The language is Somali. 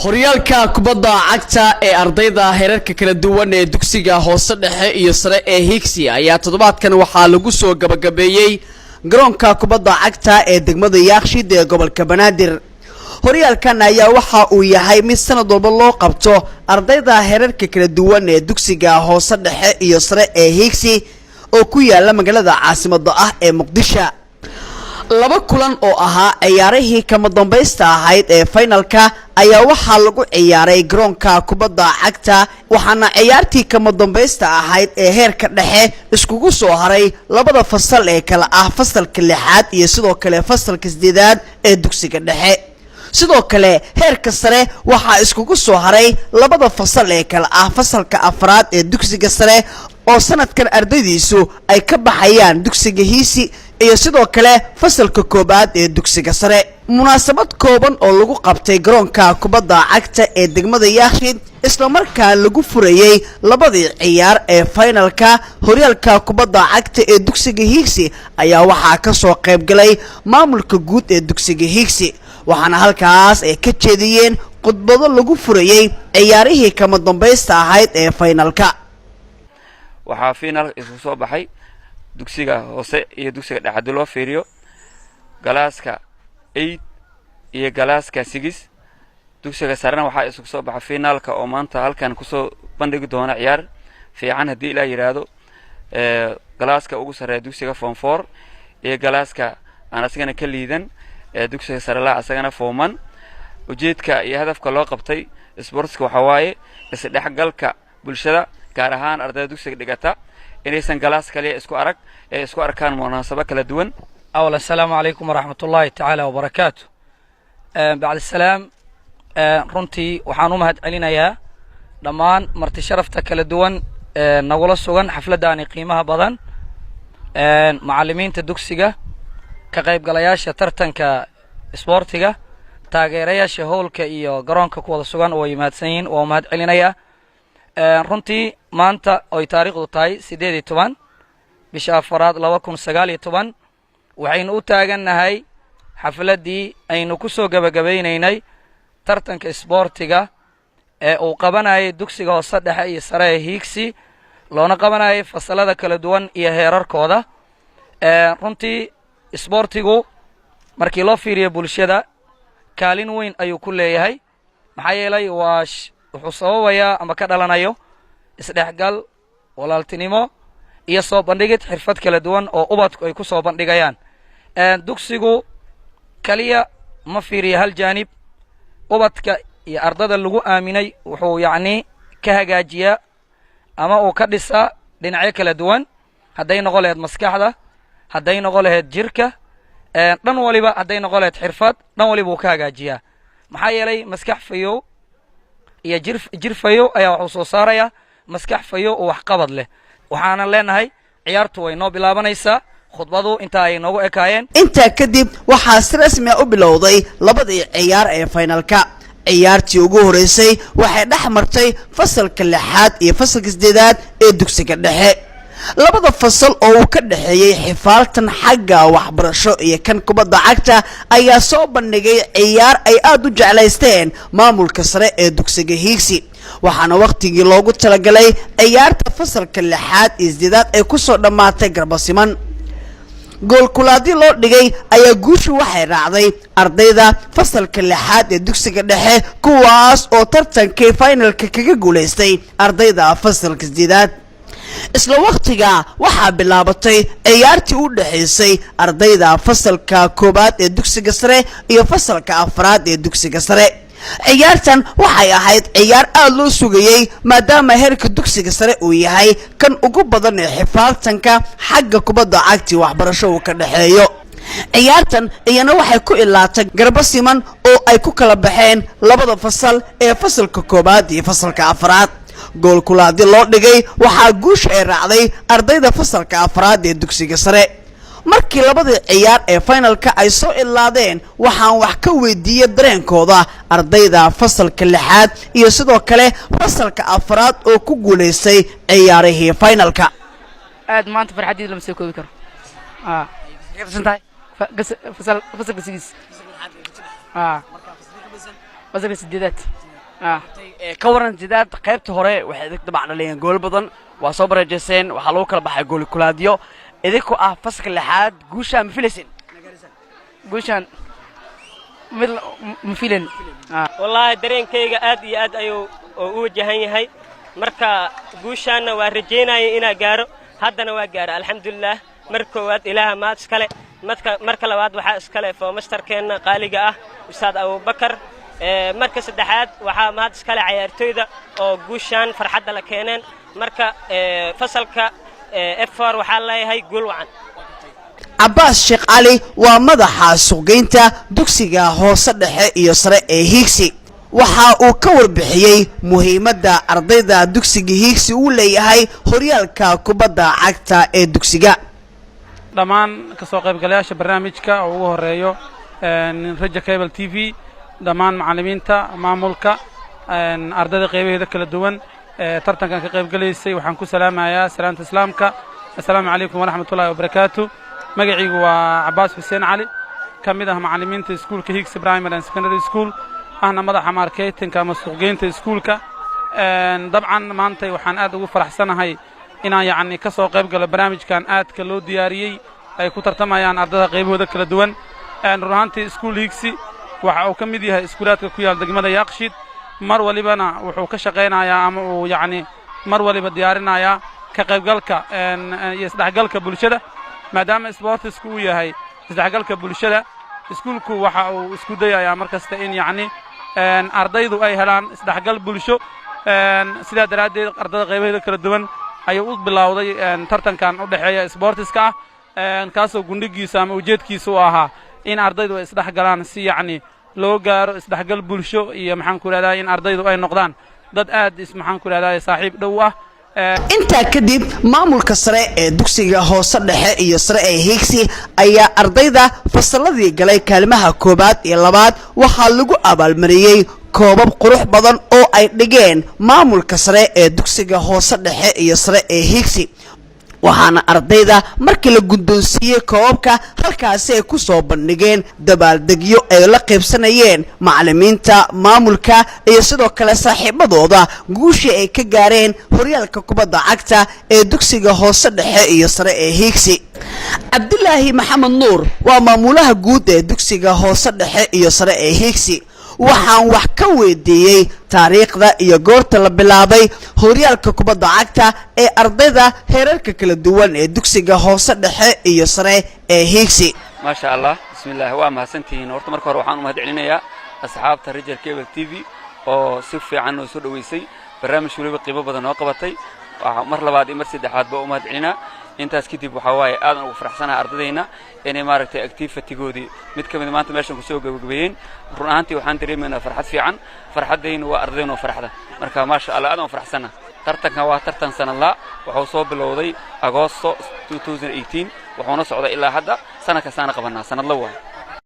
horyaalka kubadda cagta ee ardayda heerarka kala duwan ee dugsiga hoose dhexe iyo sare ee Higsi ayaa toddobaadkan waxaa lagu soo gabagabeeyay garoonka kubadda cagta ee degmada Yaaqshiid ee gobolka Banaadir. horyaalkan ayaa waxa uu yahay mid sanad walba loo qabto ardayda heerarka kala duwan ee dugsiga hoose dhexe iyo sare ee Higsi oo ku yaala magaalada caasimadda ah ee Muqdisho. laba kulan oo ahaa ciyaarihii kama dambaysta ahayd ee finalka ayaa waxaa lagu ciyaaray garoonka kubadda cagta waxaana ciyaartii kama dambaysta ahayd ee heerka dhexe iskugu soo haray labada fasal ee kala ah fasalka 6aad iyo sidoo kale fasalka 8aad ee dugsiga dhexe. sidoo kale heerka sare waxaa iskugu soo haray labada fasal ee kala ah fasalka 4aad ee dugsiga sare oo sanadkan ardaydiisu ay ka baxayaan dugsiga Hiisi iyo sidoo kale fasalka 1aad ee dugsiga sare. munaasabad kooban oo lagu qabtay garoonka kubadda cagta ee degmada Yaaqshiid isla markaa lagu furayay labadii ciyaar ee finalka horyaalka kubadda cagta ee dugsiga Higsi ayaa waxaa ka soo qayb galay maamulka guud ee dugsiga Higsi waxaana halkaas ay ka jeediyeen khudbado lagu furayay ciyaarihii kama dambaysta ahayd ee finalka. waxaa final isku soo baxay dugsiga hoose iyo dugsiga dhexe loo fiiriyo galaaska 8 iyo galaaska 6 dugsiga sarena waxaa isku soo baxay finalka oo maanta halkan ku soo bandhigi doona ciyaar fiican hadii la yiraahdo galaaska ugu sareeya dugsiga form 4 iyo galaaska aan asagana ka liidan dugsiga sare la asagana form 1 ujeedka iyo hadafka loo qabtay sportska waxa waaye isdhexgalka bulshada gaar ahaan ardayda dugsiga dhigata inaysan galaas kale isku arkaan munaasabad kala duwan. أولا السلام عليكم ورحمة الله تعالى وبركاته. بعد السلام runtii waxaan u mahadcelinayaa dhammaan marti sharafta kala duwan nagula sugan xafladani qiimaha badan macallimiinta dugsiga ka qaybgalayaasha tartanka isboortiga taageerayaasha howlka iyo garoonka ku wada sugan oo yimaadsan yihiin oo mahadcelinayaa runtii maanta oo taariikhdu tahay 18 bisha 4 2019 waxaynu u taaganahay xafladii aynu ku soo gabagabeynay tartanka isboortiga ee uu qabanayay dugsiga hoose dhexe iyo sare ee Higsi loona qabanayay fasalada kala duwan iyo heerarkooda. runtii isboortigu markii loo fiiriyo bulshada kaalin weyn ayuu ku leeyahay maxaa yeelay wuxuu sababayaa ama ka dhalanayo isdhexgal walaaltinimo iyo soo bandhigid xirfad kala duwan oo ubadku ay ku soo bandhigayaan. dugsigu kaliya ma fiiriyo hal jaanib ubadka iyo ardada lagu aaminay wuxuu ka hagaajiyaa ama uu ka dhisaa dhinacyo kala duwan hadday noqon lahayd maskaxda hadday noqon lahayd jirka dhan waliba hadday noqon lahayd xirfad dhan waliba uu ka hagaajiyaa maxaa yeelay maskax fayow iyo jir fayow ayaa wuxuu soo saarayaa maskax fayow oo wax qabad leh. waxaanan leenahay ciyaartu way noo bilaabanaysaa khudbadu inta ay noogu ekaayeen. intaa kadib waxaa si rasmi ah u bilowday labadii ciyaar ee finalka. ciyaartii ugu horeysay waxay dhex martay fasalka 6aad iyo fasalka 8aad ee dugsiga dhexe. labada fasal oo uu ka dhaxeeyay xifaaltan xagga waxbarasho iyo kan kubadda cagta ayaa soo bandhigay ciyaar ay aad u jeclaysteen maamulka sare ee dugsiga Higsi waxaana waqtigii loogu talagalay ciyaarta fasalka 6aad iyo 8aad ay ku soo dhamaatay garbasiman. gool kulaadii loo dhigay ayaa guushu waxay raacday ardayda fasalka 6aad ee dugsiga dhexe kuwaas oo tartankii finalka kaga guuleystay ardayda fasalka 8aad. isla waqtiga waxaa bilaabatay ciyaartii u dhaxaysay ardayda fasalka 1aad ee dugsiga sare iyo fasalka 4aad ee dugsiga sare. ciyaartan waxay ahayd ciyaar aad loo sugayay maadaama heerka dugsiga sare uu yahay kan ugu badan ee xifaaltanka xagga kubadda cagta waxbarasho uu ka dhaxeeyo. ciyaartan iyana waxay ku ilaatay garbasiman oo ay ku kala baxeen labada fasal ee fasalka 1aad iyo fasalka 4aad. gool kulaadi loo dhigay waxaa guusha ay raacday ardayda fasalka 4aad ee dugsiga sare. markii labadii ciyaar ee finalka ay soo ilaadeen waxaan wax ka weydiiyay dareenkooda ardayda fasalka 6aad iyo sidoo kale fasalka 4aad oo ku guuleystay ciyaarihii finalka. aad maanta farxadii lama soo koobi karo. fasalka 6 fasalka 8aad ka waran sidaad qaybta hore waxay idinku dabacdhalayeen gool badan waa soo barajeyseen waxaa lagu kala baxay gool kulaadyo idinku ah fasalka lixaad guusha ma filaysin guushaan mid ma filan wallahi dareenkayga aad iyo aad ayuu u wajahan yahay marka guushaana waa rajeynaya inaa gaaro haddana waa gaaro alxamdulilah marka koowaad ilaaha maad iskale marka labaad waxaa iskale foomastarkeenna qaaliga ah ustaad abubakar marka saddexaad waxaa maad iskale cayaartooyda oo guushaan farxadda la keeneen marka fasalka F4 waxaa leeyahay guul wacan Abbas Sheekh Ali waa madaxa suuqgeynta dugsiga hoose dhexe iyo sare ee Hiigsi waxa uu ka warbixiyay muhiimadda ardayda dugsiga Hiigsi uu leeyahay horyaalka kubadda cagta ee dugsiga dhammaan ka soo qaybgalayaasha barnaamijka oo ugu horeeyo Raja Cable TV dhammaan macallimiinta maamulka ardayda qaybaheeda kala duwan tartankan ka qaybgalaysay waxaan ku salaamayaa salaanta islaamka assalaamu calaykum waraxmatullaahi wabarakaatuh magacaygu waa Abbas Xuseen Cali kamid ah macallimiinta iskuulka Hiigsi Primary and Secondary School ahna madaxa marketingka ama suuqgeynta iskuulka dabcan maanta waxaan aad ugu faraxsanahay inaan yacni ka soo qayb galo barnaamijkan aadka loo diyaariyey ay ku tartamayaan ardayda qaybahooda kala duwan run ahaantii iskuul Hiigsi waxa uu ka mid yahay iskuulaadka ku yaal degmada Yaaqshiid mar walibana wuxuu ka shaqeynayaa ama uu yacni mar waliba diyaarinayaa ka qaybgalka iyo isdhexgalka bulshada maadaama sportsku uu yahay isdhexgalka bulshada iskuulku waxa uu isku dayayaa markasta in yacni ardaydu ay helaan isdhexgal bulsho sidaa daraaddeed ardayda qaybaheeda kala duwan ayuu u bilowday tartankan u dhexeeya sportska kaasoo gundhigiisa ama ujeedkiisa u ahaa in ardaydu ay isdhexgalaan si yacni loo gaaro isdhexgal bulsho iyo maxaan ku raadayay in ardaydu ay noqdaan dad aad maxaan ku raadayay saaxiib dhow ah inta kadib maamulka sare ee dugsiga hoose dhexe iyo sare ee Hiigsi ayaa ardayda fasaladii galay kaalmaha koobaad iyo labaad waxaa lagu abaalmariyay koobab qurux badan oo ay dhigeen maamulka sare ee dugsiga hoose dhexe iyo sare ee Hiigsi waxaana ardayda markii la guddoonsiiyay koobabka halkaasi ay ku soo bandhigeen dabaaldegyo ay la qaybsanayeen macallimiinta maamulka iyo sidoo kale saaxiibadooda guushii ay ka gaareen horyaalka kubadda cagta ee dugsiga hoose dhexe iyo sare ee Hiigsi Cabdullaahi Maxamed Nuur waa maamulaha guud ee dugsiga hoose dhexe iyo sare ee Hiigsi waxaan wax ka weydiiyay taariikhda iyo goorta la bilaabay horyaalka kubadda cagta ee ardayda heerarka kala duwan ee dugsiga hoose dhexe iyo sare ee Hiigsi ما شاء الله بسم الله waa mahadsantihiin horta marka hore waxaan u mahad celinayaa asxaabta Raja Cable TV oo si fiican oo soo dhaweysay barnaamij waliba qiimo badan oo qabatay mar labaad iyo mar saddexaad baa u mahad celinaa intaas kadib waxa waaye aad ugu faraxsanahay ardaydeena inay maaragtay activity-goodii mid ka mid maanta meeshan ku soo gabagabeeyeen run ahaantii waxaan dareemaynaa farxad fiican farxadayna waa ardayna oo farxada marka ma sha Allah aad u faraxsana tartanka waa tartan sanadla wuxuu soo bilowday Agoosto 2018 wuxuuna socday ilaa hadda sanadka qabanaa sanadla waa